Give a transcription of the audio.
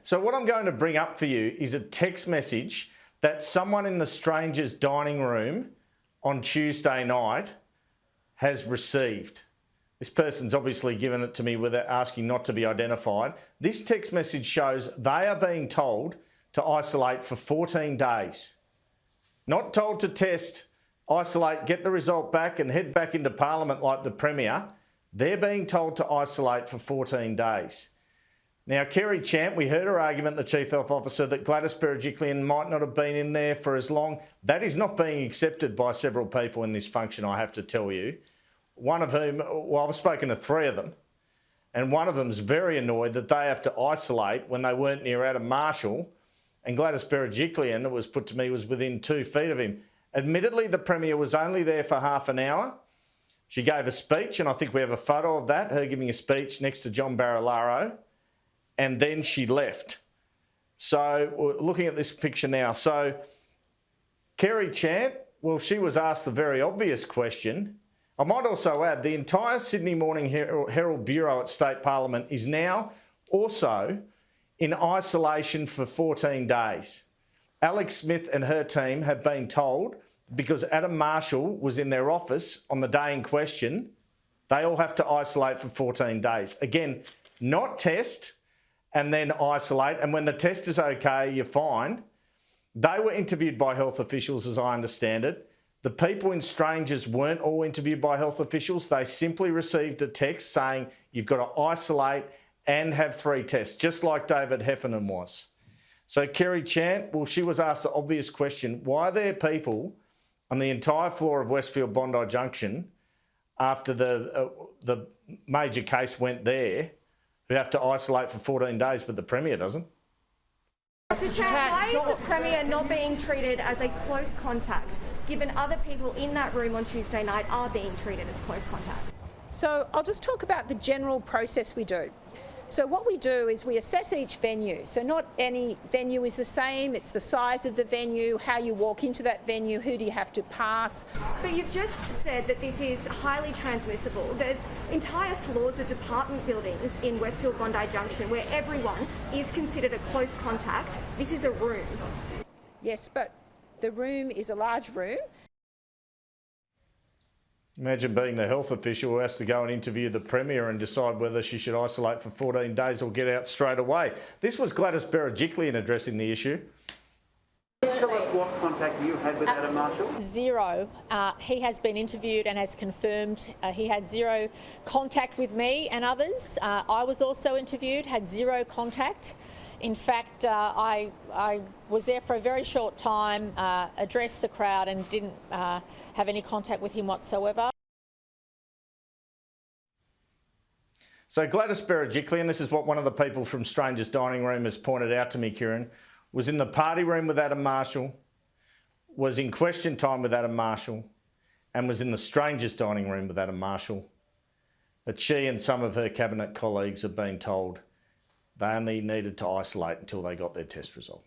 So what I'm going to bring up for you is a text message that someone in the strangers' dining room on Tuesday night has received. This person's obviously given it to me without asking not to be identified. This text message shows they are being told to isolate for 14 days. Not told to test, isolate, get the result back and head back into Parliament like the Premier. They're being told to isolate for 14 days. Now, Kerry Chant, we heard her argument, the Chief Health Officer, that Gladys Berejiklian might not have been in there for as long. That is not being accepted by several people in this function, I have to tell you. One of whom, well, I've spoken to 3 of them, and one of them is very annoyed that they have to isolate when they weren't near Adam Marshall, and Gladys Berejiklian, it was put to me, was within 2 feet of him. Admittedly, the Premier was only there for half an hour. She gave a speech, and I think we have a photo of that, her giving a speech next to John Barilaro, and then she left. So we're looking at this picture now. So Kerry Chant, well, she was asked the very obvious question. I might also add the entire Sydney Morning Herald Bureau at State Parliament is now also in isolation for 14 days. Alex Smith and her team have been told, because Adam Marshall was in their office on the day in question, they all have to isolate for 14 days. Again, not test and then isolate, and when the test is okay, you're fine. They were interviewed by health officials, as I understand it. The people in strangers weren't all interviewed by health officials. They simply received a text saying you've got to isolate and have 3 tests, just like David Heffernan was. So Kerry Chant, well, she was asked the obvious question, why are there people on the entire floor of Westfield Bondi Junction after the major case went there who have to isolate for 14 days, but the Premier doesn't? Mr. Chair, why is the Premier not being treated as a close contact, given other people in that room on Tuesday night are being treated as close contacts? So I'll just talk about the general process we do. So what we do is we assess each venue. So not any venue is the same. It's the size of the venue, how you walk into that venue, who do you have to pass. But you've just said that this is highly transmissible. There's entire floors of department buildings in Westfield Bondi Junction where everyone is considered a close contact. This is a room. Yes, but the room is a large room. Imagine being the health official who has to go and interview the Premier and decide whether she should isolate for 14 days or get out straight away. This was Gladys Berejiklian addressing the issue. Tell us what contact you had with Adam Marshall. 0. He has been interviewed and has confirmed he had 0 contact with me and others. I was also interviewed, had 0 contact. In fact, I was there for a very short time, addressed the crowd and didn't have any contact with him whatsoever. So Gladys Berejiklian, this is what one of the people from Strangers Dining Room has pointed out to me, Kieran, was in the party room with Adam Marshall, was in question time with Adam Marshall, and was in the Strangers Dining Room with Adam Marshall. But she and some of her cabinet colleagues have been told they only needed to isolate until they got their test result.